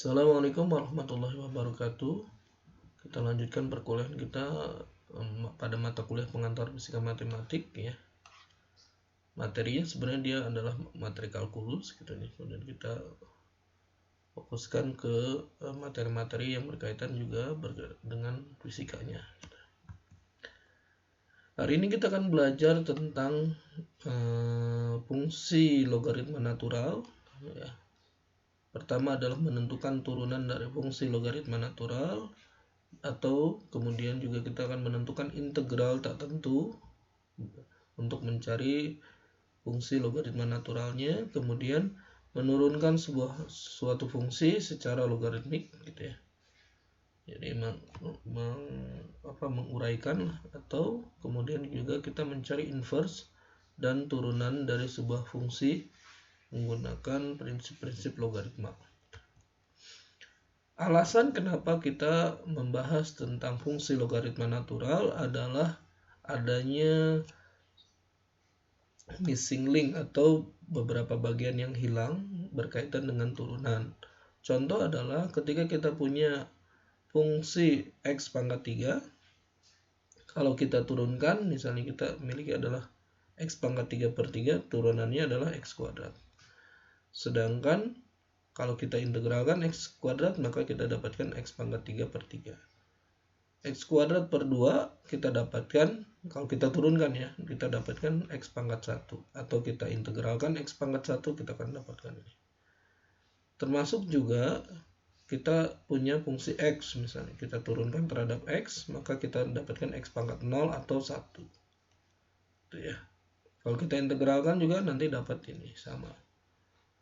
Assalamualaikum warahmatullahi wabarakatuh. Kita lanjutkan perkuliahan kita pada mata kuliah pengantar fisika matematik ya. Materinya sebenarnya dia adalah materi kalkulus gitu nih. Kemudian kita fokuskan ke materi-materi yang berkaitan juga dengan fisikanya. Hari ini kita akan belajar tentang fungsi logaritma natural ya. Pertama adalah menentukan turunan dari fungsi logaritma natural, atau kemudian juga kita akan menentukan integral tak tentu untuk mencari fungsi logaritma naturalnya, kemudian menurunkan suatu fungsi secara logaritmik gitu ya. Jadi menguraikan, atau kemudian juga kita mencari inverse dan turunan dari sebuah fungsi menggunakan prinsip-prinsip logaritma. Alasan kenapa kita membahas tentang fungsi logaritma natural adalah adanya missing link atau beberapa bagian yang hilang berkaitan dengan turunan. Contoh adalah ketika kita punya fungsi x pangkat 3, kalau kita turunkan, misalnya kita miliki adalah x pangkat 3/3, turunannya adalah x kuadrat. Sedangkan kalau kita integralkan x kuadrat, maka kita dapatkan x pangkat 3/3. X kuadrat per 2 kita dapatkan, kalau kita turunkan ya, kita dapatkan x pangkat 1. Atau kita integralkan x pangkat 1, kita akan dapatkan ini. Termasuk juga kita punya fungsi x, misalnya kita turunkan terhadap x, maka kita dapatkan x pangkat 0 atau 1. Itu ya. Kalau kita integralkan juga nanti dapat ini, sama.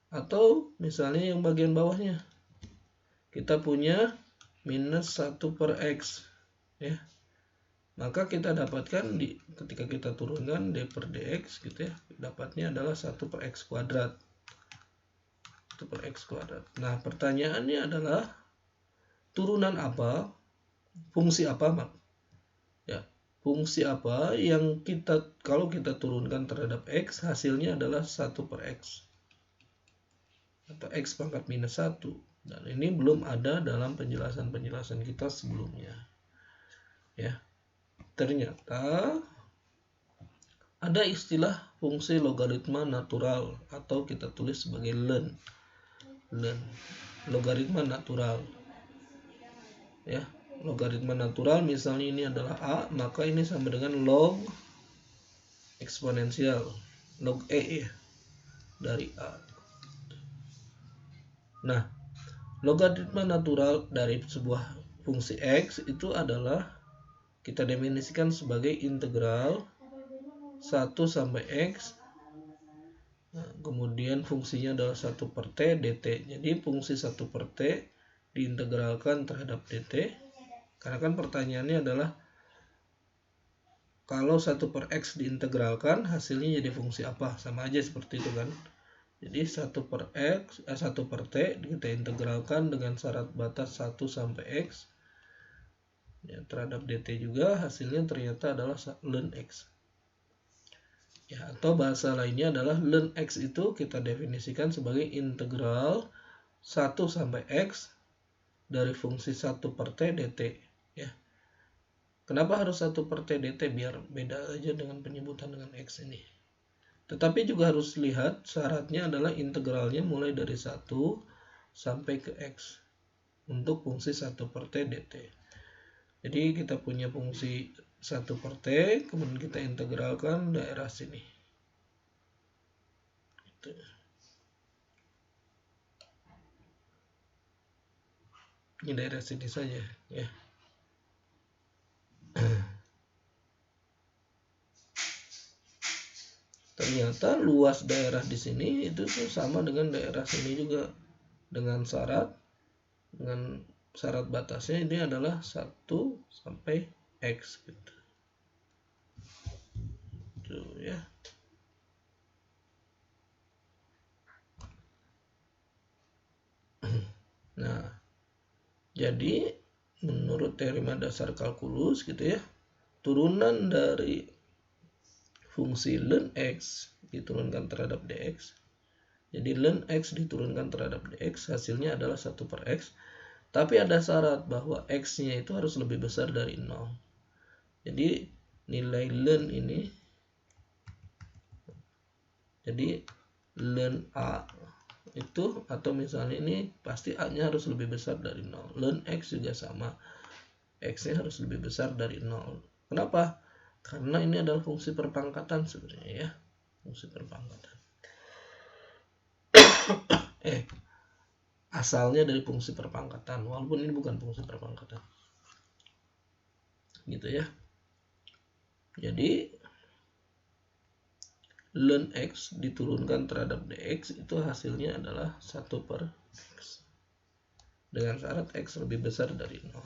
Atau misalnya yang bagian bawahnya, kita punya minus 1/x ya, maka kita dapatkan ketika kita turunkan d per dx gitu ya, dapatnya adalah 1/x kuadrat. 1/x kuadrat. Nah, pertanyaannya adalah turunan apa, fungsi apa ya, fungsi apa yang kalau kita turunkan terhadap x, hasilnya adalah 1/x atau x pangkat minus 1. Dan ini belum ada dalam penjelasan-penjelasan kita sebelumnya ya. Ternyata ada istilah fungsi logaritma natural, atau kita tulis sebagai ln, logaritma natural ya. Logaritma natural misalnya ini adalah a, maka ini sama dengan log eksponensial, log e ya, dari a. Nah, logaritma natural dari sebuah fungsi x itu adalah kita definisikan sebagai integral 1 sampai x. Nah, kemudian fungsinya adalah 1/t dt. Jadi fungsi 1/t diintegralkan terhadap dt. Karena kan pertanyaannya adalah kalau 1/x diintegralkan, hasilnya jadi fungsi apa? Sama aja seperti itu kan. Jadi 1/t kita integralkan dengan syarat batas 1 sampai x ya, terhadap dt juga, hasilnya ternyata adalah ln x ya. Atau bahasa lainnya adalah ln x itu kita definisikan sebagai integral 1 sampai x dari fungsi 1/t dt ya. Kenapa harus 1/t dt? Biar beda aja dengan penyebutan dengan x ini. Tetapi juga harus lihat syaratnya adalah integralnya mulai dari 1 sampai ke x untuk fungsi 1/t dt. Jadi kita punya fungsi 1/t, kemudian kita integralkan daerah sini. Gitu. Ini daerah sini saja ya. Ternyata luas daerah di sini itu sama dengan daerah sini juga, dengan syarat batasnya ini adalah 1 sampai x gitu. Tuh ya. Nah, jadi menurut teorema dasar kalkulus gitu ya, turunan dari fungsi ln x diturunkan terhadap dx Jadi ln x diturunkan terhadap dx hasilnya adalah 1 per x. Tapi ada syarat bahwa x-nya itu harus lebih besar dari 0. Jadi nilai ln ini, jadi ln a itu, atau misalnya ini pasti a-nya harus lebih besar dari 0. Ln x juga sama, x-nya harus lebih besar dari 0. Kenapa? Karena ini adalah fungsi perpangkatan sebenarnya ya, fungsi perpangkatan. Asalnya dari fungsi perpangkatan, walaupun ini bukan fungsi perpangkatan. Gitu ya. Jadi ln x diturunkan terhadap dx itu hasilnya adalah 1 per x. Dengan syarat x lebih besar dari 0.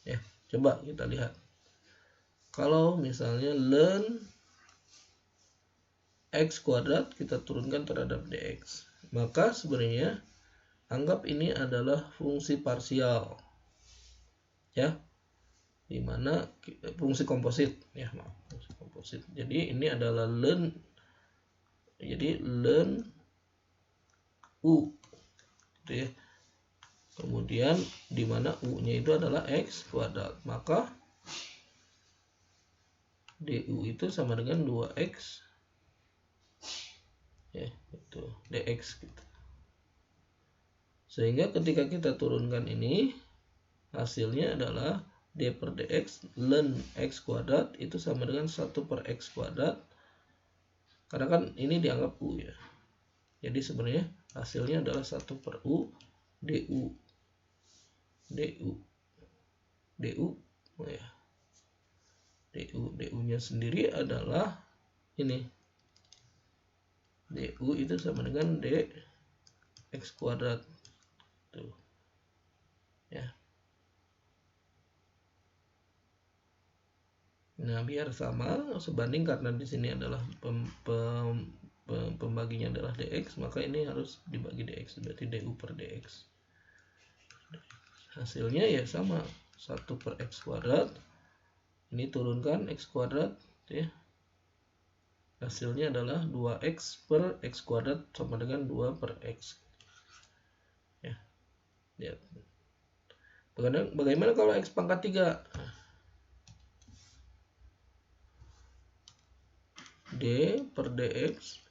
Ya, coba kita lihat. Kalau misalnya ln x kuadrat kita turunkan terhadap dx, maka sebenarnya anggap ini adalah fungsi parsial, ya, dimana fungsi komposit, ya, maaf, fungsi komposit. Jadi ini adalah ln, jadi ln u, gitu ya. Kemudian dimana u-nya itu adalah x kuadrat, maka du itu sama dengan 2x, ya, itu dx gitu. Sehingga ketika kita turunkan ini, hasilnya adalah d per dx ln x kuadrat itu sama dengan 1 per x kuadrat. Karena kan ini dianggap u ya. Jadi sebenarnya hasilnya adalah 1 per u du. Oh ya. Du-nya sendiri adalah ini. Du itu sama dengan dx kuadrat. Tuh. Ya. Nah, biar sama sebanding, karena di sini adalah pembaginya adalah dx, maka ini harus dibagi dx, berarti du per dx. Hasilnya ya sama, 1 per x kuadrat. Ini turunkan x kuadrat, ya. Hasilnya adalah 2x per x kuadrat sama dengan 2 per x. Ya. Lihat. Bagaimana kalau x pangkat 3? D per dx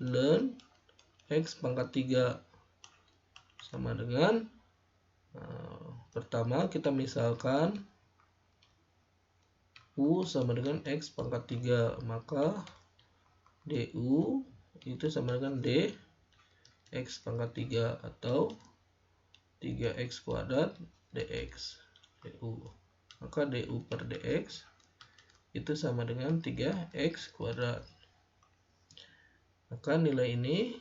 ln x pangkat 3 sama dengan, pertama kita misalkan u sama dengan x pangkat 3, maka du itu sama dengan d x pangkat 3 atau 3x kuadrat dx du. Maka du per dx itu sama dengan 3x kuadrat. Maka nilai ini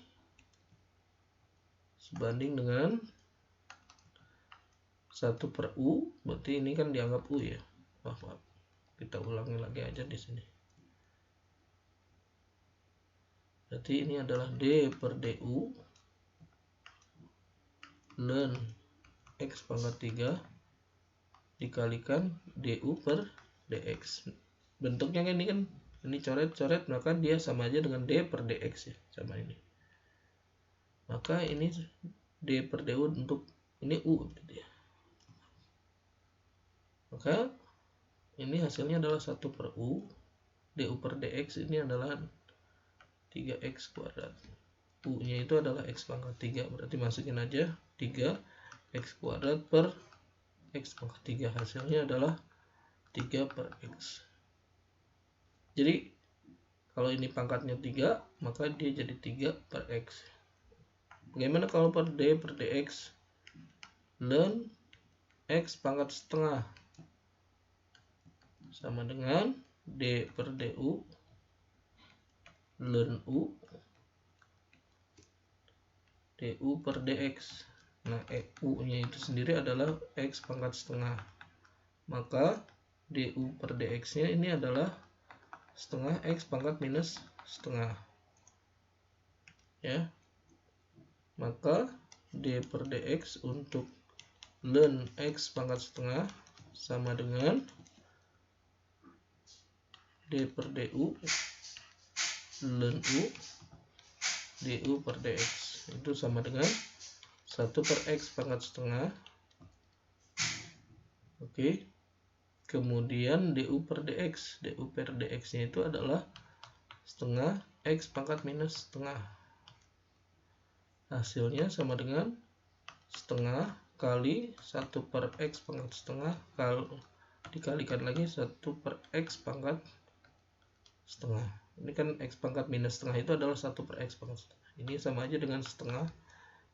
sebanding dengan 1 per u, berarti ini kan dianggap u ya. Maaf. Kita ulangi lagi aja di sini. Berarti ini adalah d per du ln x pangkat 3 dikalikan du per dx. Bentuknya kan ini coret-coret, maka dia sama aja dengan d per dx ya, sama ini. Maka ini d per du untuk ini u gitu ya. Maka ini hasilnya adalah 1 per u, du per dx ini adalah 3x kuadrat. U-nya itu adalah x pangkat 3, berarti masukin aja 3x kuadrat per x pangkat 3, hasilnya adalah 3 per x. Jadi kalau ini pangkatnya 3, maka dia jadi 3 per x. Bagaimana kalau per d per dx ln x pangkat setengah sama dengan d per du ln u du per dx. Nah, u-nya itu sendiri adalah x pangkat setengah. Maka du per dx-nya ini adalah setengah x pangkat minus setengah. Ya. Maka d per dx untuk ln x pangkat setengah sama dengan d per du ln u du per dx itu sama dengan 1 per x pangkat setengah. Oke. Kemudian du per dx nya itu adalah setengah x pangkat minus setengah. Hasilnya sama dengan setengah kali 1 per x pangkat setengah dikalikan lagi 1 per x pangkat setengah. Ini kan x pangkat minus setengah itu adalah 1 per x pangkat setengah. Ini sama aja dengan setengah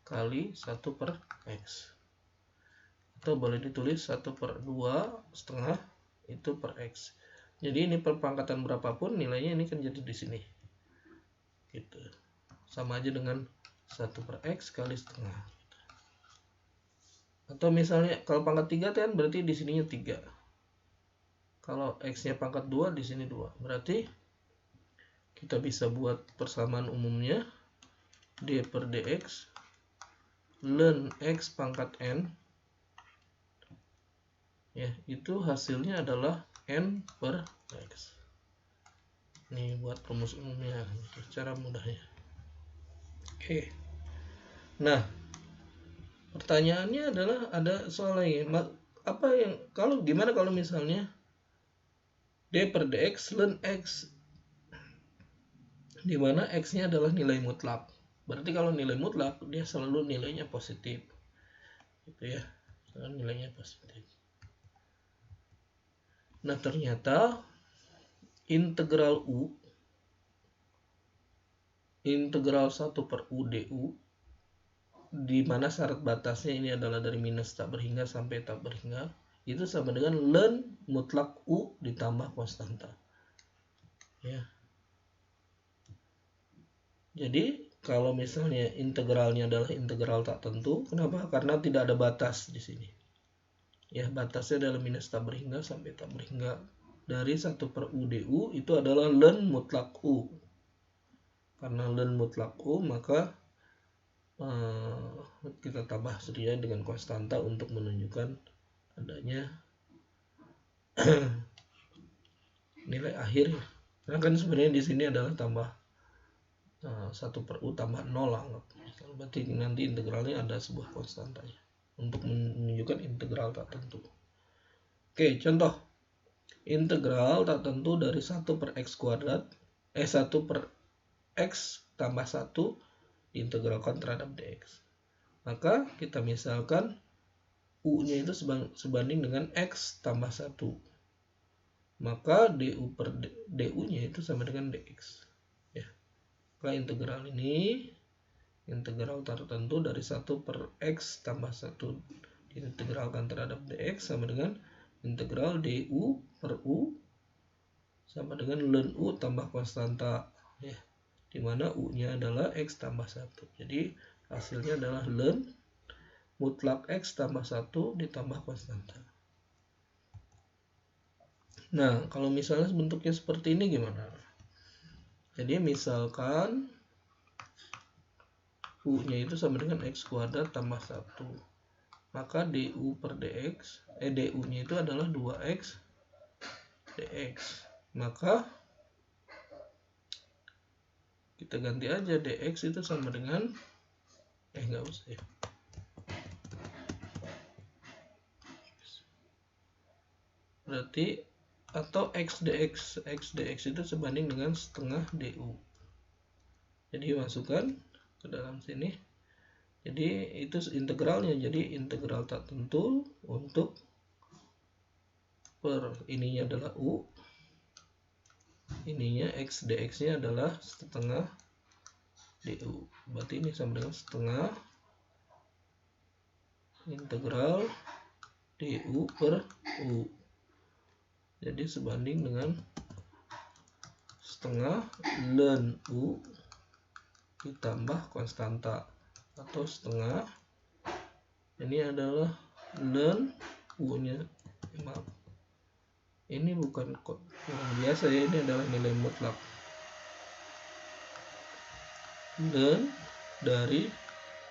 kali 1 per x. Atau boleh ditulis 1 per 2 setengah itu per x. Jadi ini perpangkatan berapapun nilainya ini kan jadi di sini. Gitu. Sama aja dengan 1 per x kali setengah. Atau misalnya kalau pangkat 3 kan berarti di sininya 3. Kalau x-nya pangkat 2 di sini 2. Berarti kita bisa buat persamaan umumnya d per dx ln x pangkat n, ya, itu hasilnya adalah n per x. Nih buat rumus umumnya, cara mudahnya. Oke. Nah, pertanyaannya adalah ada soal lagi. Gimana kalau misalnya d per dx ln x, di mana x-nya adalah nilai mutlak. Berarti kalau nilai mutlak dia selalu nilainya positif. Gitu ya. Selalu nilainya positif. Nah, ternyata integral 1 per u du, di mana syarat batasnya ini adalah dari minus tak berhingga sampai tak berhingga, itu sama dengan ln mutlak u ditambah konstanta. Ya. Jadi kalau misalnya integralnya adalah integral tak tentu, kenapa? Karena tidak ada batas di sini. Ya, batasnya adalah minus tak berhingga sampai tak berhingga. Dari 1 per u du itu adalah ln mutlak u. Karena ln mutlak u, maka kita tambah sesuai dengan konstanta untuk menunjukkan adanya nilai akhir. Karena kan sebenarnya di sini adalah tambah 1 per u tambah 0 anggap. Berarti nanti integralnya ada sebuah konstantanya untuk menunjukkan integral tak tentu. Oke, contoh. Integral tak tentu dari 1 per x kuadrat 1 per x tambah 1 diintegralkan terhadap dx. Maka kita misalkan u-nya itu sebanding dengan x tambah 1. Maka du-nya itu sama dengan dx. Ya. Maka integral ini, integral tertentu dari 1 per x tambah 1 diintegralkan terhadap dx sama dengan integral du per u sama dengan ln u tambah konstanta, ya, di mana u-nya adalah x tambah 1. Jadi hasilnya adalah ln mutlak x tambah 1 ditambah konstanta. Nah, kalau misalnya bentuknya seperti ini gimana? Jadi misalkan u-nya itu sama dengan x kuadrat tambah 1. Maka du per dx, du-nya itu adalah 2x dx. Maka kita ganti aja dx itu sama dengan nggak usah ya. Berarti atau x dx itu sebanding dengan setengah du. Jadi masukkan ke dalam sini. Jadi itu integralnya, jadi integral tak tentu untuk ininya adalah u, ininya x dx nya adalah setengah du. Berarti ini sama dengan setengah integral du per u. Jadi sebanding dengan setengah ln u ditambah konstanta, atau setengah ini adalah ln u-nya. Maaf, ini bukan yang biasa ya, ini adalah nilai mutlak. Ln dari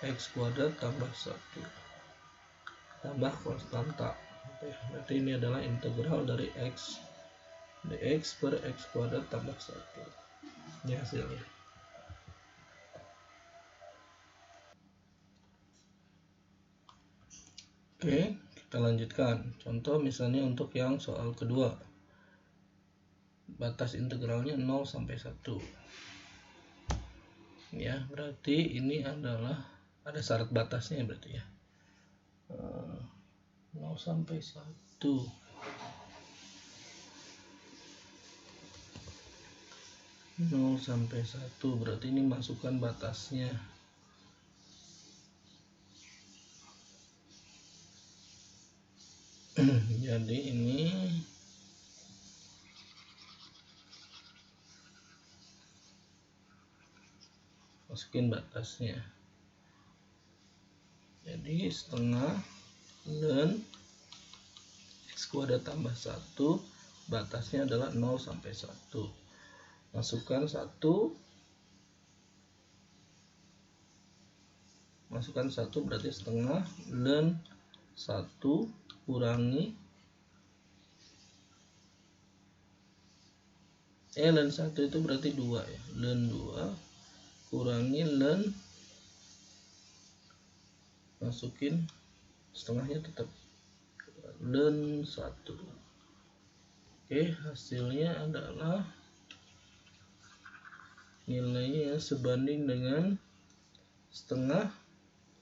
x kuadrat tambah 1 tambah konstanta. Berarti ini adalah integral dari x dx per x kuadrat tambah 1. Ini hasilnya. Oke, kita lanjutkan. Contoh misalnya untuk yang soal kedua. Batas integralnya 0 sampai 1. Ya, berarti ini adalah ada syarat batasnya berarti ya. 0 sampai 1. 0 sampai 1 berarti ini masukkan batasnya. Jadi ini masukin batasnya. Jadi setengah ln x kuadrat tambah 1, batasnya adalah 0 sampai 1. Masukkan 1. Masukkan 1 berarti setengah ln 1 kurangi ln 1 itu berarti 2 ya. Ln 2 kurangi ln, masukin setengahnya tetap ln 1. Oke, hasilnya adalah nilainya sebanding dengan setengah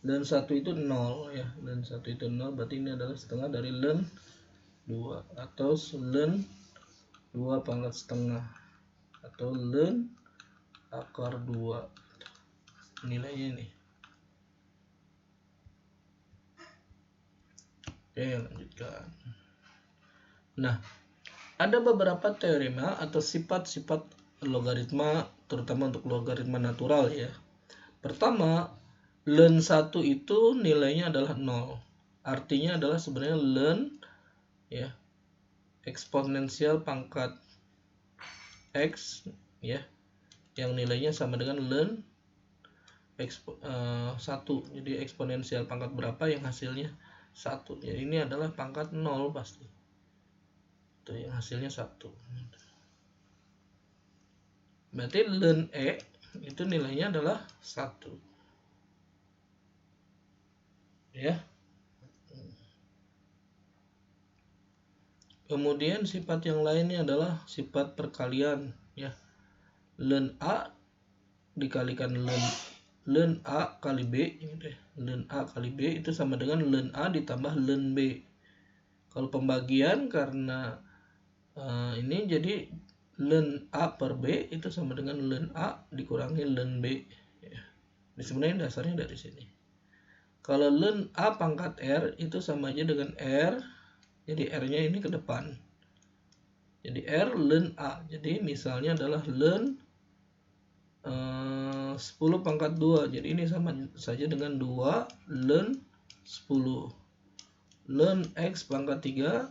ln 1 itu 0 ya. Ln 1 itu 0 berarti ini adalah setengah dari ln 2 atau ln 2 pangkat setengah atau ln akar 2 nilainya ini. Oke, lanjutkan. Nah, ada beberapa teorema atau sifat-sifat logaritma, terutama untuk logaritma natural ya. Pertama, ln 1 itu nilainya adalah 0. Artinya adalah sebenarnya ln ya eksponensial pangkat x ya, yang nilainya sama dengan ln 1. Jadi eksponensial pangkat berapa yang hasilnya 1. Jadi ini adalah pangkat 0 pasti. Itu yang hasilnya 1. Berarti ln e itu nilainya adalah 1. Ya. Kemudian sifat yang lainnya adalah sifat perkalian ya. Ln a dikalikan ln a kali b gitu ya. Ln a kali b itu sama dengan ln a ditambah ln b. Kalau pembagian karena ini jadi ln a per b itu sama dengan ln a dikurangi ln b ya. Ini sebenarnya dasarnya dari sini. Kalau ln a pangkat r itu sama aja dengan r, jadi r-nya ini ke depan. Jadi r ln a. Jadi misalnya adalah ln 10 pangkat 2. Jadi ini sama saja dengan 2 ln 10. Ln x pangkat 3.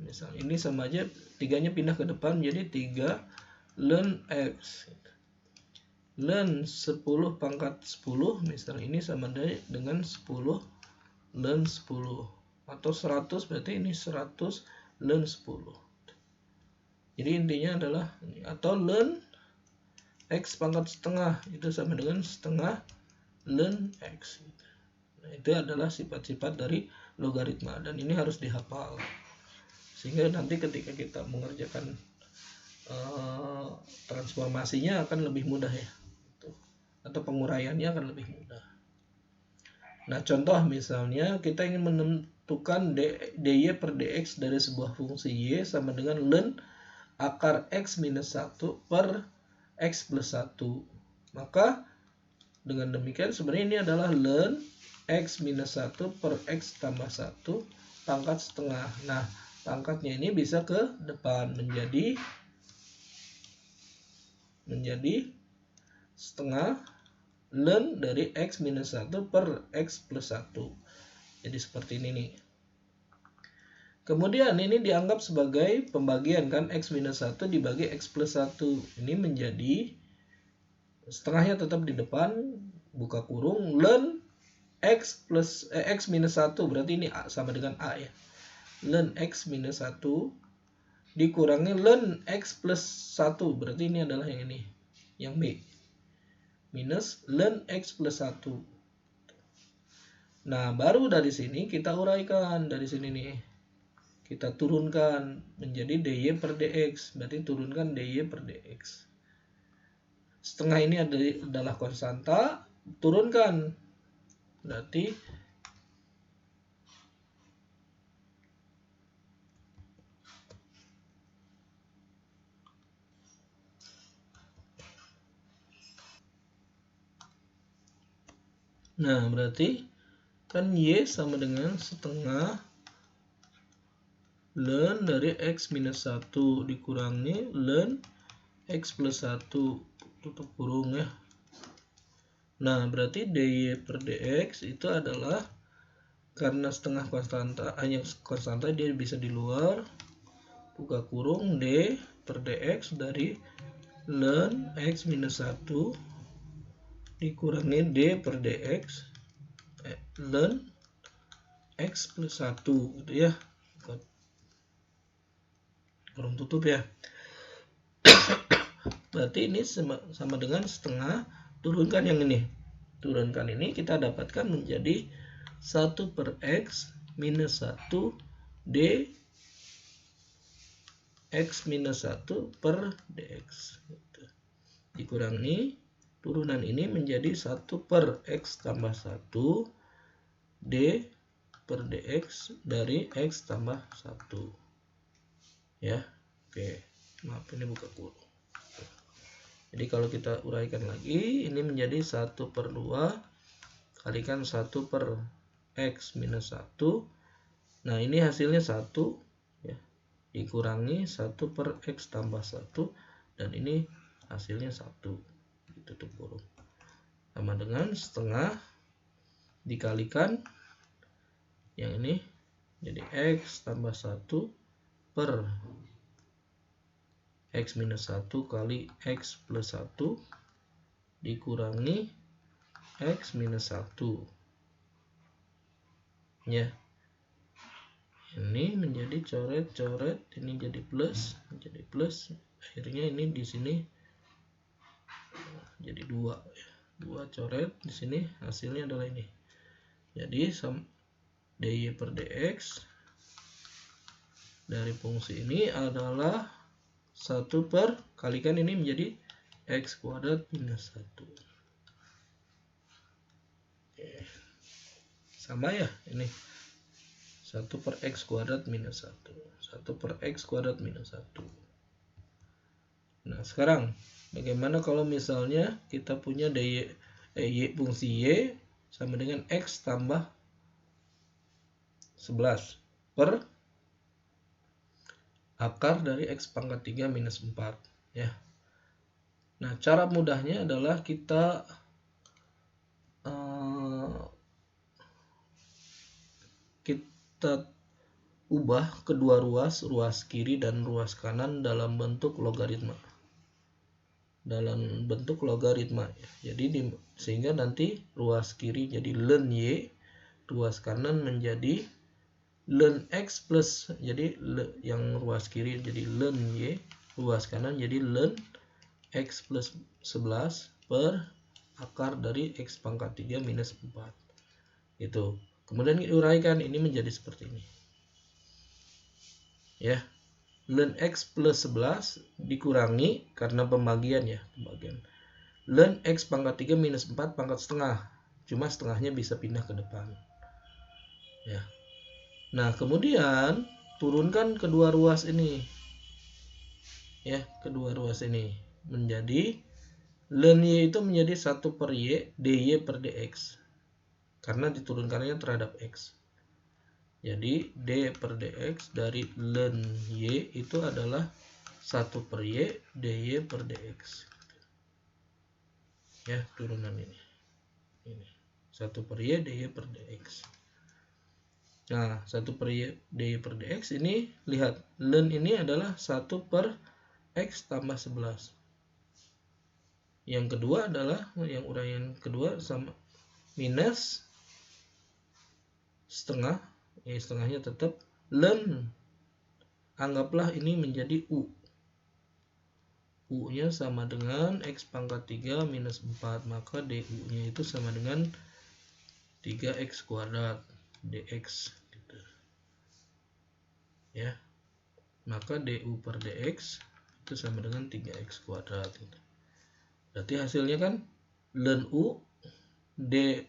Misalnya ini sama aja, 3-nya pindah ke depan jadi 3 ln x. Ln 10 pangkat 10 misalnya ini sama dengan 10 ln 10 atau 100 berarti ini 100 ln 10. Jadi intinya adalah atau ln x pangkat setengah itu sama dengan setengah ln x. Nah, itu adalah sifat-sifat dari logaritma dan ini harus dihafal sehingga nanti ketika kita mengerjakan transformasinya akan lebih mudah ya, atau penguraiannya akan lebih mudah. Nah, contoh misalnya kita ingin menentukan dy per dx dari sebuah fungsi y sama dengan ln akar x minus 1 per x plus 1. Maka dengan demikian sebenarnya ini adalah ln x minus 1 per x tambah 1 pangkat setengah. Nah, pangkatnya ini bisa ke depan menjadi setengah ln dari x minus 1 per x plus 1. Jadi seperti ini nih. Kemudian ini dianggap sebagai pembagian kan, x minus 1 dibagi x plus 1. Ini menjadi setengahnya tetap di depan, buka kurung, ln x minus 1 berarti ini a sama dengan a ya. Ln x minus 1 dikurangi ln x plus 1 berarti ini adalah yang ini, yang b, minus ln x plus 1. Nah, baru dari sini kita uraikan. Dari sini nih. Kita turunkan menjadi dy per dx. Berarti turunkan dy per dx. Setengah ini adalah konstanta. Turunkan. Berarti kan y sama dengan setengah ln dari x minus 1 dikurangi ln x plus 1 tutup kurung ya. Nah, berarti dy per dx itu adalah karena setengah konstanta, hanya konstanta dia bisa di luar, buka kurung d per dx dari ln x minus 1 dikurangi d per dx ln x plus 1 gitu ya. Kurung tutup ya. Berarti ini sama dengan setengah, turunkan yang ini. Turunkan ini kita dapatkan menjadi 1 per x minus 1 d x minus 1 per dx. Dikurangi turunan ini menjadi 1 per x tambah 1 d per dx dari x tambah 1. Ya, oke. Maaf, ini buka kurung. Jadi kalau kita uraikan lagi, ini menjadi 1 per 2 kalikan 1 per x minus 1. Nah, ini hasilnya 1 ya. Dikurangi 1 per x tambah 1 dan ini hasilnya 1. Ditutup kurung. Sama dengan setengah dikalikan yang ini jadi x tambah 1 per x minus 1 kali x plus 1 dikurangi x minus 1 ya. Ini menjadi coret-coret, ini jadi plus, akhirnya ini di sini jadi 2 coret di sini, hasilnya adalah ini. Jadi dy per dx dari fungsi ini adalah 1 per kalikan ini menjadi x kuadrat minus 1. Sama ya, ini 1 per x kuadrat minus 1. 1 per x kuadrat minus 1. Nah, sekarang bagaimana kalau misalnya kita punya fungsi y sama dengan x tambah 11 per akar dari x pangkat 3 minus 4 ya. Nah, cara mudahnya adalah kita ubah kedua ruas kiri dan ruas kanan dalam bentuk logaritma. Jadi sehingga nanti ruas kiri jadi ln y, ruas kanan menjadi ln x plus, jadi yang ruas kiri jadi ln y, ruas kanan jadi ln x plus 11 per akar dari x pangkat 3 minus 4. Itu. Kemudian diuraikan, ini menjadi seperti ini. Ya. Ln x plus 11 dikurangi karena pembagian ya, ln x pangkat 3 minus 4 pangkat setengah. Cuma setengahnya bisa pindah ke depan. Ya. Nah, kemudian turunkan kedua ruas ini. Ya, kedua ruas ini menjadi ln y itu menjadi 1 per y dy per dx. Karena diturunkannya terhadap x. Jadi d per dx dari ln y itu adalah 1 per y dy per dx. Ya, turunan ini. 1 per y dy per dx. Nah, 1 per y dy per dx ini, lihat, ln ini adalah 1 per x tambah 11. Yang kedua adalah, yang uraian kedua sama minus setengah, setengahnya tetap ln, anggaplah ini menjadi u. U-nya sama dengan x pangkat 3 minus 4, maka du-nya itu sama dengan 3x kuadrat dx gitu. Ya. Maka du per dx itu sama dengan 3x kuadrat gitu. Berarti hasilnya kan ln u d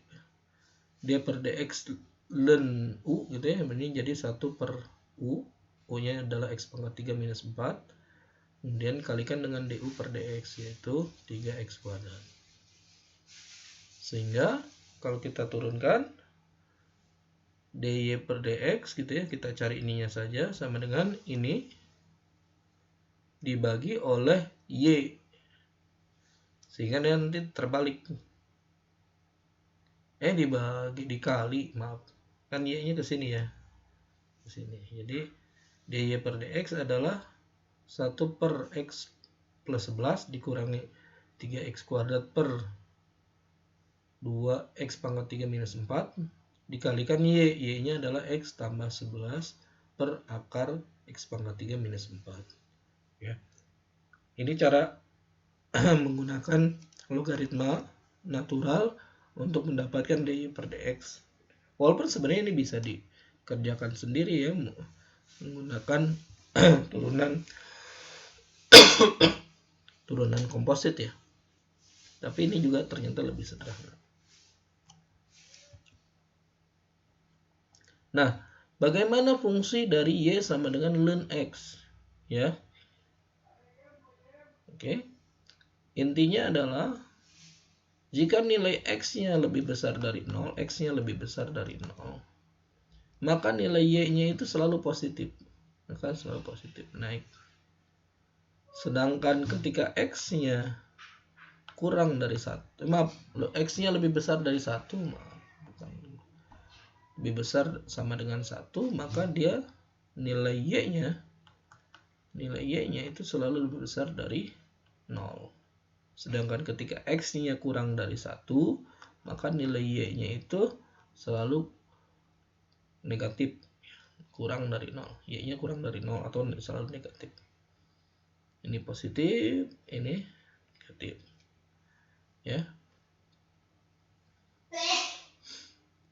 per dx ln u gitu ya, ini jadi 1 per u, u nya adalah x pangkat 3 minus 4, kemudian kalikan dengan du per dx yaitu 3x kuadrat. Sehingga kalau kita turunkan dy per dx gitu ya, kita cari ininya saja, sama dengan ini dibagi oleh y, sehingga dia nanti terbalik, dikali, maaf, kan y nya ke sini ya, ke sini. Jadi dy per dx adalah 1 per x plus 11 dikurangi 3x kuadrat per 2x pangkat 3 minus 4 dikalikan y nya adalah x tambah 11 per akar x pangkat 3 minus 4. Ya. Ini cara menggunakan logaritma natural untuk mendapatkan dy per dx. Walaupun sebenarnya ini bisa dikerjakan sendiri ya, menggunakan turunan komposit ya. Tapi ini juga ternyata lebih sederhana. Nah, bagaimana fungsi dari y sama dengan ln x? Ya. Oke. Intinya adalah jika nilai x-nya lebih besar dari 0, x-nya lebih besar dari 0, maka nilai y-nya itu selalu positif. Maka selalu positif, naik. Sedangkan ketika x-nya kurang dari 1, x-nya lebih besar dari 1, lebih besar sama dengan 1, maka dia nilai y-nya itu selalu lebih besar dari 0. Sedangkan ketika x-nya kurang dari 1, maka nilai y-nya itu selalu negatif, kurang dari 0. Y-nya kurang dari 0 atau selalu negatif. Ini positif, ini negatif. Ya.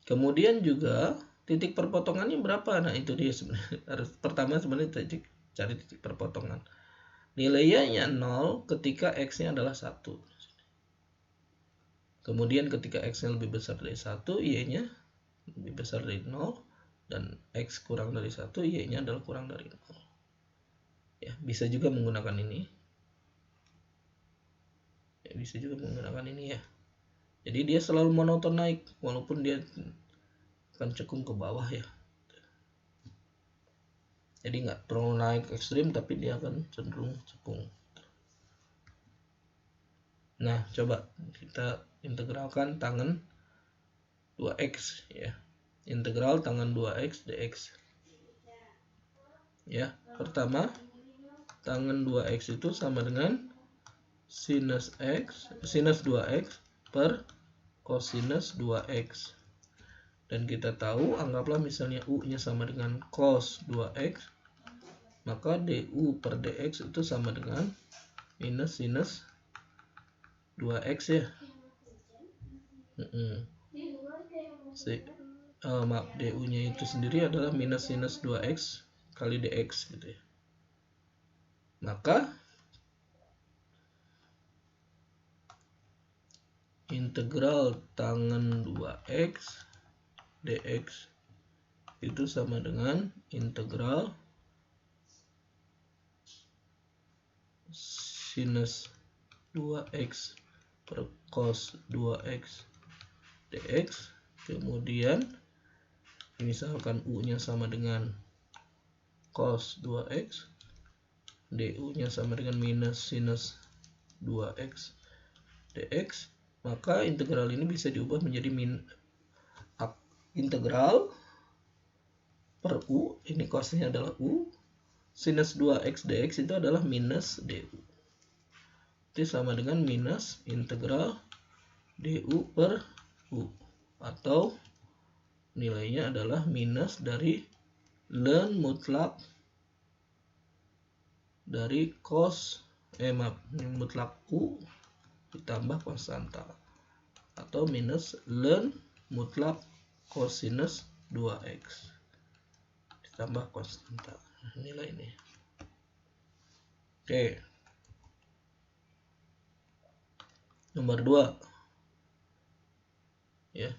Kemudian juga titik perpotongannya berapa? Nah, itu dia sebenarnya. Pertama sebenarnya cari titik perpotongan. Nilai y-nya 0 ketika x-nya adalah 1. Kemudian ketika x-nya lebih besar dari 1, y-nya lebih besar dari 0. Dan x kurang dari 1, y-nya adalah kurang dari 0. Ya, bisa juga menggunakan ini. Ya, bisa juga menggunakan ini ya. Jadi dia selalu monoton naik, walaupun dia akan cekung ke bawah ya. Jadi nggak terlalu naik ekstrim, tapi dia akan cenderung cekung. Nah, coba kita integralkan tangen 2x ya. Integral tangen 2x dx. Ya, pertama tangen 2x itu sama dengan sinus 2x per cosinus 2x. Dan kita tahu, anggaplah misalnya u-nya sama dengan cos 2x, maka du per dx itu sama dengan minus sinus 2x ya. Du-nya itu sendiri adalah minus sinus 2x kali dx gitu ya. Maka integral tangen 2x dx itu sama dengan integral sinus 2x per cos 2x dx. Kemudian misalkan u-nya sama dengan cos 2x, du-nya sama dengan minus sinus 2x dx, maka integral ini bisa diubah menjadi integral per u, ini cosnya adalah u, sinus 2x dx itu adalah minus du. Itu sama dengan minus integral du per u, atau nilainya adalah minus dari ln mutlak dari mutlak u ditambah konstanta, atau minus ln mutlak kosinus 2x ditambah konstanta nilai ini. Oke. Nomor 2. Ya.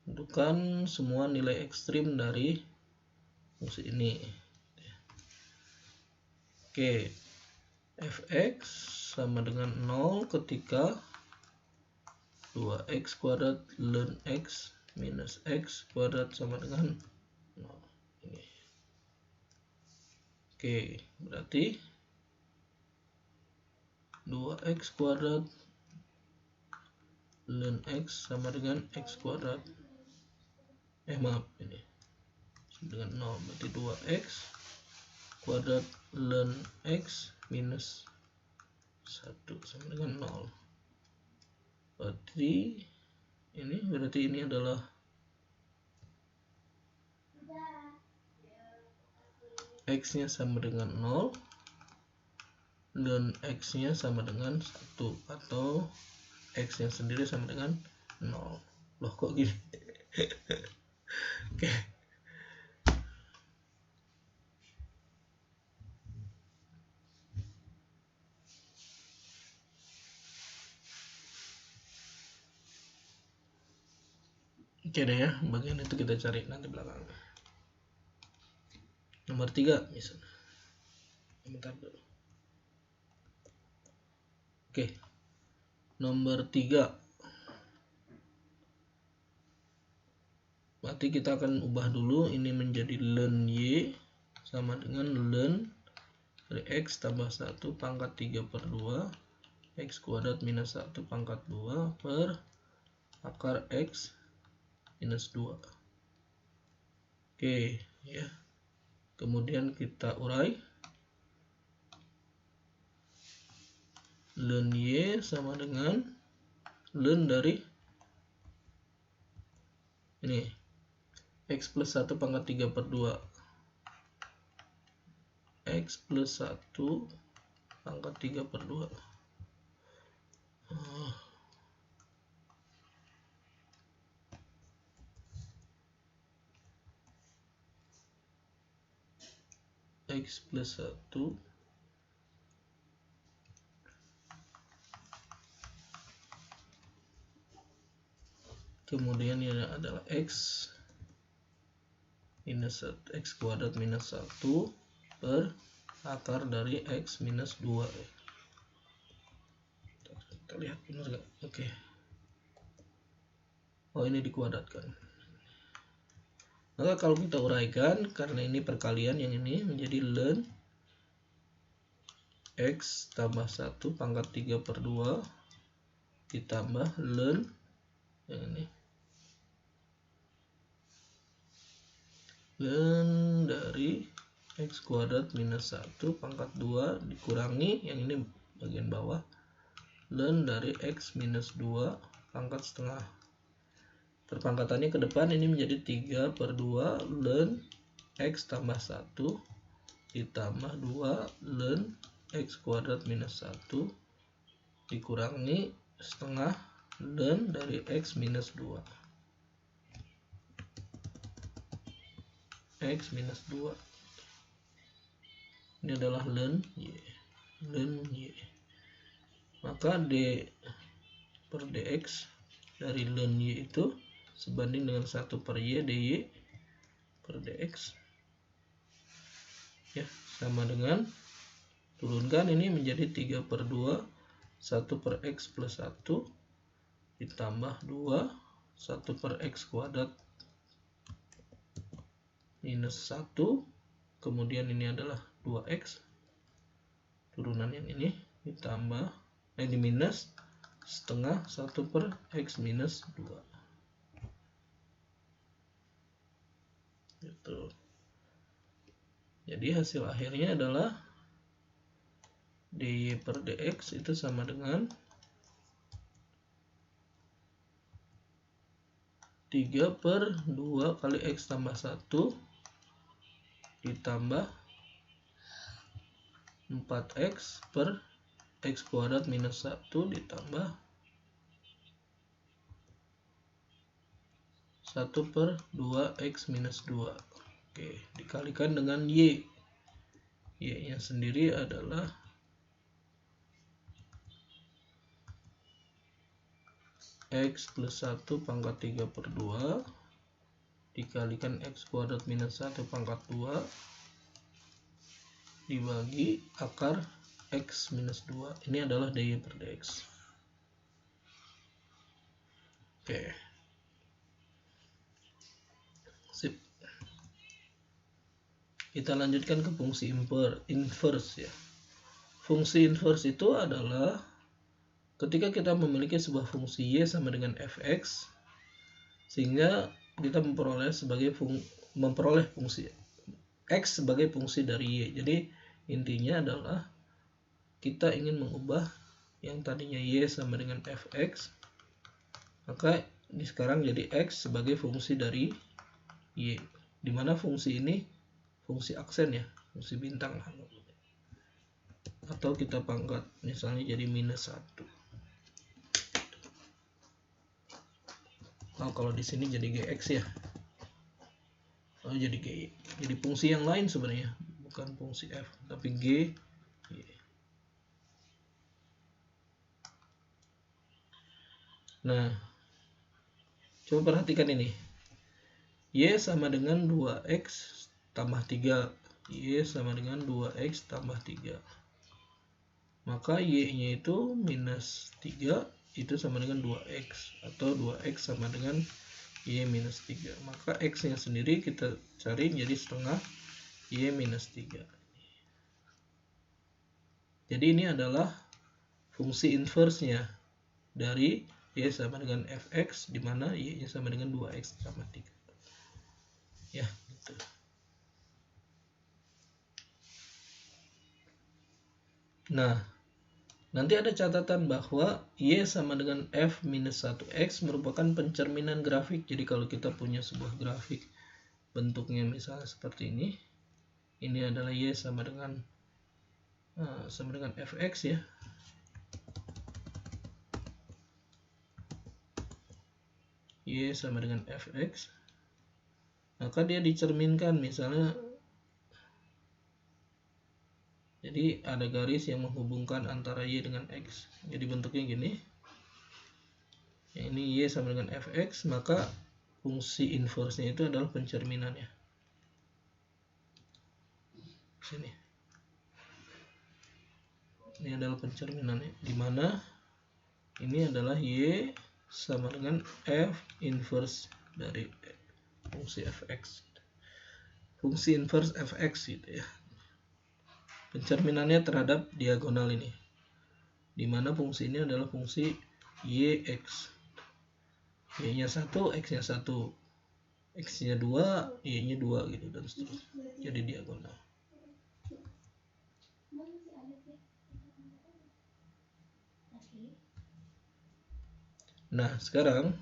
Tentukan semua nilai ekstrim dari fungsi ini. Oke. Fx sama dengan 0 ketika 2x kuadrat ln x minus x kuadrat sama dengan 0. Ini. Oke, berarti 2x kuadrat ln x sama dengan x kuadrat. Maaf, ini dengan 0, berarti 2x kuadrat ln x minus 1 sama dengan 0. Berarti ini adalah x-nya sama dengan 0, ln x-nya sama dengan 1, atau x-nya sendiri sama dengan 0. Loh, kok gini? Oke. Oke deh ya, bagian itu kita cari nanti belakang. Nomor 3 misalnya. Bentar dulu. Oke. Nomor 3. Berarti kita akan ubah dulu ini menjadi ln y sama dengan ln dari x tambah 1 pangkat 3 per 2 x kuadrat minus 1 pangkat 2 per akar x minus 2. Oke ya. Kemudian kita urai. Ln y sama dengan ln dari ini x plus 1 pangkat 3 per 2 x plus 1 pangkat 3 per 2 x plus 1 kemudian ini adalah x minus 1, x kuadrat minus 1 per akar dari x minus 2. Kita lihat benar gak? Oke. Oh, ini dikuadratkan. Maka kalau kita uraikan, karena ini perkalian yang ini menjadi ln x tambah 1 pangkat 3 per 2 ditambah ln yang ini ln dari x kuadrat minus 1 pangkat 2 dikurangi yang ini bagian bawah ln dari x minus 2 pangkat setengah. Perpangkatannya ke depan ini menjadi 3 per 2 ln x tambah 1 ditambah 2 ln x kuadrat minus 1 dikurangi setengah ln dari x minus 2 x minus 2. Ini adalah ln y. Maka d per dx dari ln y itu sebanding dengan 1 per y dy per dx ya, sama dengan turunkan ini menjadi 3 per 2 1 per x plus 1 ditambah 2 1 per x kuadrat minus 1, kemudian ini adalah 2x turunan yang ini ditambah ini minus setengah 1 per x minus 2 gitu. Jadi hasil akhirnya adalah dy per dx itu sama dengan 3 per 2 kali x tambah 1 ditambah 4x per x kuadrat minus 1 ditambah 1/2x minus 2. Oke, dikalikan dengan y. Y-nya sendiri adalah x plus 1 pangkat 3/2 dikalikan x kuadrat minus 1 pangkat 2 dibagi akar x minus 2. Ini adalah dy per dx. Oke. Sip. Kita lanjutkan ke fungsi inverse ya. Fungsi inverse itu adalah ketika kita memiliki sebuah fungsi y sama dengan fx, sehingga kita memperoleh fungsi x sebagai fungsi dari y. Jadi intinya adalah kita ingin mengubah yang tadinya y sama dengan fx, maka ini sekarang jadi x sebagai fungsi dari y, dimana fungsi ini fungsi aksen ya, fungsi bintang lah, atau kita pangkat misalnya jadi minus 1. Oh, kalau di sini jadi gx ya. Oh, jadi g. Jadi fungsi yang lain sebenarnya, bukan fungsi f, tapi g. Nah, coba perhatikan ini. Y sama dengan 2x tambah 3. Y sama dengan 2x tambah 3. Maka y-nya itu minus 3, itu sama dengan 2x. Atau 2x sama dengan y minus 3. Maka x-nya sendiri kita cari jadi setengah y minus 3. Jadi ini adalah fungsi inverse-nya dari y sama dengan fx, di mana y-nya sama dengan 2x tambah 3. Ya, gitu. Nah, nanti ada catatan bahwa y sama dengan f minus 1x merupakan pencerminan grafik. Jadi kalau kita punya sebuah grafik bentuknya misalnya seperti ini adalah y sama dengan fx ya. Y sama dengan fx, maka dia dicerminkan misalnya. Jadi ada garis yang menghubungkan antara y dengan x. Jadi bentuknya gini. Ini y sama dengan fx, maka fungsi inverse-nya itu adalah pencerminannya. Sini. Ini adalah pencerminannya, di mana ini adalah y sama dengan f inverse dari fungsi fx. Fungsi inverse fx gitu ya. Pencerminannya terhadap diagonal ini, di mana fungsi ini adalah fungsi yx. Y-nya 1, x-nya 1, x-nya 2, y-nya 2 gitu dan seterusnya. Jadi diagonal. Nah, sekarang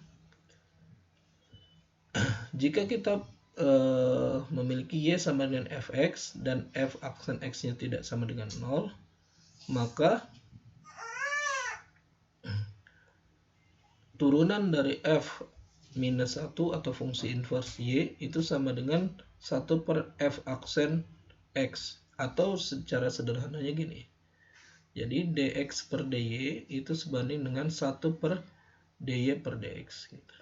jika kita memiliki y sama dengan fx dan f aksen x-nya tidak sama dengan 0, maka turunan dari f minus 1 atau fungsi inverse y itu sama dengan 1/f aksen x, atau secara sederhananya gini. Jadi dx per dy itu sebanding dengan 1/dy per dx gitu.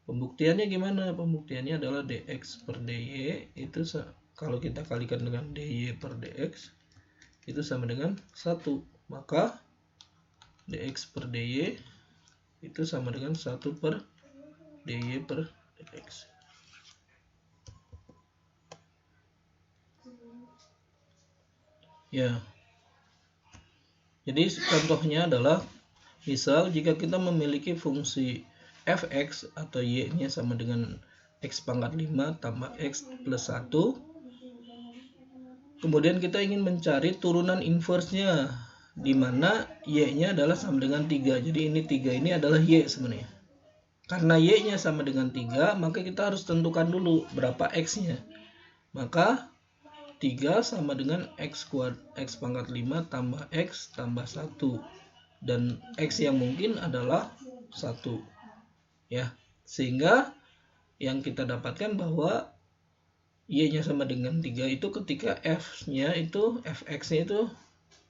Pembuktiannya gimana? Pembuktiannya adalah dx per dy itu kalau kita kalikan dengan dy per dx itu sama dengan 1. Maka dx per dy itu sama dengan 1/dy per dx. Ya. Jadi contohnya adalah misal jika kita memiliki fungsi fx atau y-nya sama dengan x pangkat 5 tambah x plus 1. Kemudian kita ingin mencari turunan inverse-nya, di mana y-nya adalah sama dengan 3. Jadi ini 3 ini adalah y sebenarnya. Karena y-nya sama dengan 3, maka kita harus tentukan dulu berapa x-nya. Maka 3 sama dengan x pangkat 5 tambah x tambah 1. Dan x yang mungkin adalah 1. Ya, sehingga yang kita dapatkan bahwa y-nya sama dengan 3 itu ketika f-nya itu fx-nya itu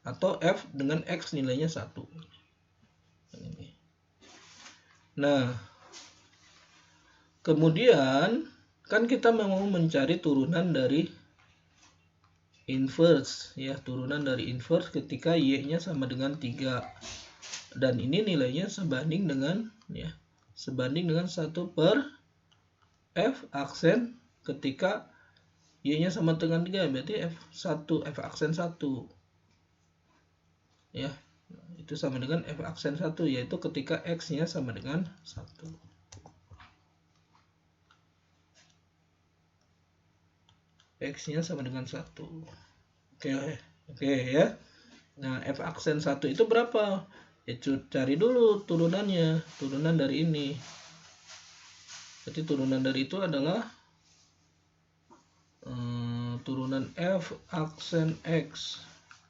atau f dengan x nilainya 1. Nah, kemudian kan kita mau mencari turunan dari inverse ya, turunan dari inverse ketika y-nya sama dengan 3. Dan ini nilainya sebanding dengan 1 per f aksen ketika y-nya sama dengan 3, berarti f aksen 1. Ya, itu sama dengan f aksen 1, yaitu ketika x-nya sama dengan 1. X-nya sama dengan 1. Oke ya. Nah, f aksen 1 itu berapa? Ya, cari dulu turunannya, turunan dari ini. Jadi turunan dari itu adalah turunan f aksen x.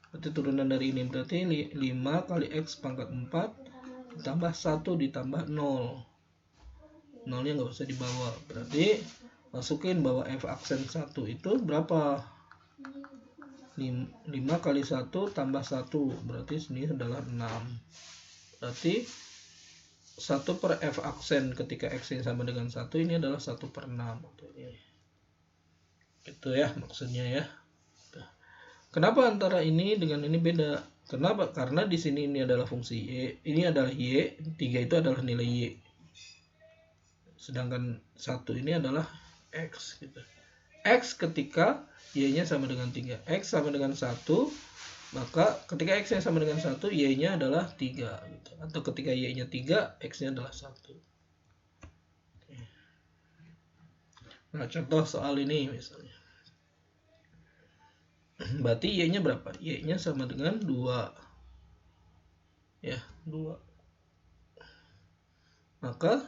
Berarti turunan dari ini berarti 5 kali x pangkat 4 ditambah 1 ditambah 0. Nolnya nggak usah dibawa. Berarti masukin bahwa f aksen 1 itu berapa? 5 kali 1 tambah 1. Berarti sini adalah 6. Berarti 1 per f aksen ketika x-nya sama dengan 1 ini adalah 1 per 6. Itu ya maksudnya ya. Kenapa antara ini dengan ini beda? Kenapa? Karena di sini ini adalah fungsi y, ini adalah y, 3 itu adalah nilai y. Sedangkan 1 ini adalah x gitu. X ketika y-nya sama dengan 3. X sama dengan 1, maka ketika x-nya sama dengan 1, y-nya adalah 3 gitu. Atau ketika y-nya 3, x-nya adalah 1. Nah, contoh soal ini misalnya. Berarti y-nya berapa? Y-nya sama dengan 2. Ya, 2. Maka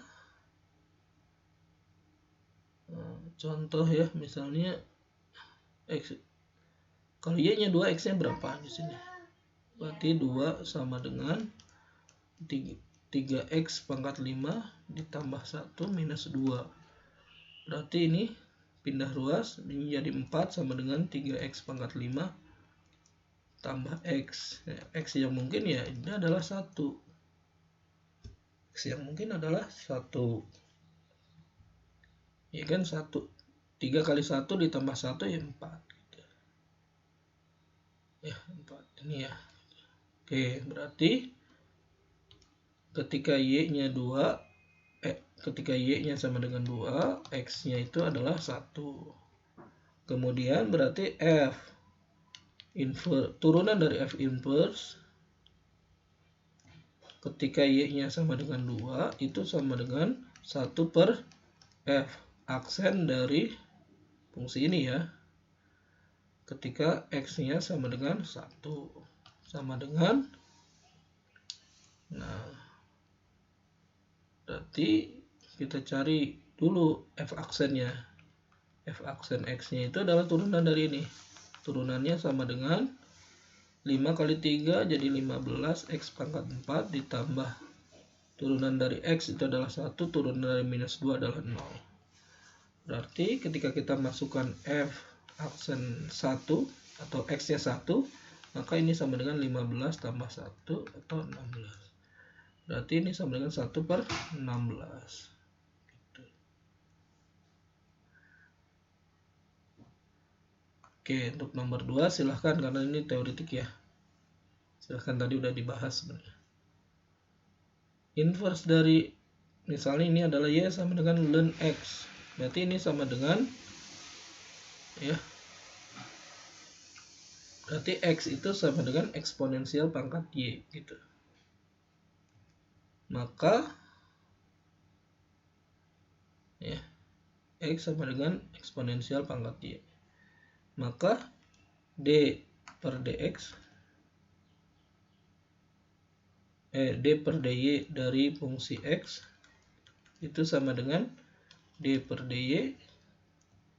contoh ya, misalnya x, kalau y-nya 2, x-nya berapa di sini? Berarti 2 sama dengan 3x pangkat 5 ditambah 1 minus 2. Berarti ini pindah ruas menjadi 4 sama dengan 3x pangkat 5 tambah x. X yang mungkin ya ini adalah 1. X yang mungkin adalah 1. Ya kan 1. 3 kali 1 ditambah 1 ya 4. Gitu. Ya 4 ini ya. Oke, berarti ketika y-nya 2, ketika y-nya sama dengan 2, x-nya itu adalah 1. Kemudian berarti f inverse, turunan dari f inverse ketika y-nya sama dengan 2 itu sama dengan 1 per f aksen dari fungsi ini ya. Ketika x-nya sama dengan 1. Sama dengan, nah, berarti kita cari dulu f aksennya. F aksen x-nya itu adalah turunan dari ini. Turunannya sama dengan 5 kali 3 jadi 15 x pangkat 4 ditambah turunan dari x itu adalah 1, turunan dari minus 2 adalah 0. Berarti ketika kita masukkan f aksen 1 atau x-nya 1, maka ini sama dengan 15 tambah 1 atau 16. Berarti ini sama dengan 1 per 16. Gitu. Oke, untuk nomor 2 silahkan karena ini teoretik ya. Silahkan, tadi udah dibahas sebenarnya. Inverse dari misalnya ini adalah y sama dengan ln x. Berarti ini sama dengan ya. Berarti x itu sama dengan eksponensial pangkat y gitu. Maka ya x sama dengan eksponensial pangkat y. Maka d per dx d per dy dari fungsi x itu sama dengan d per dy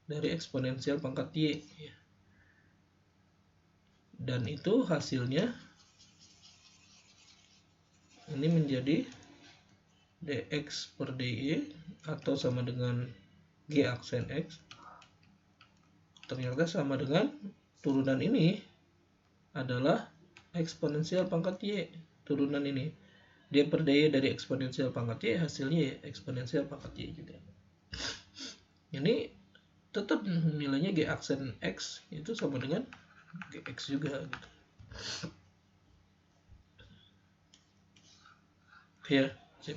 dari eksponensial pangkat y. Dan itu hasilnya ini menjadi dx per dy atau sama dengan G aksen X ternyata sama dengan turunan ini adalah eksponensial pangkat Y. Turunan ini dia berdaya dari eksponensial pangkat Y, hasilnya eksponensial pangkat Y juga. Ini tetap nilainya G aksen X itu sama dengan Gx juga gitu. Ya, sip.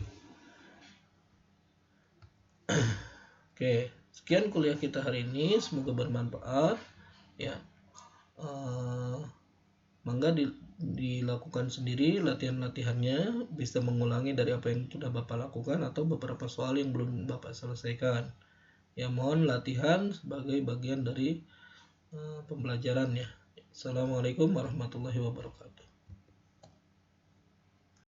Oke, sekian kuliah kita hari ini, semoga bermanfaat ya. Mangga dilakukan sendiri latihan-latihannya, bisa mengulangi dari apa yang sudah Bapak lakukan atau beberapa soal yang belum Bapak selesaikan. Ya, mohon latihan sebagai bagian dari pembelajaran ya. Assalamualaikum warahmatullahi wabarakatuh.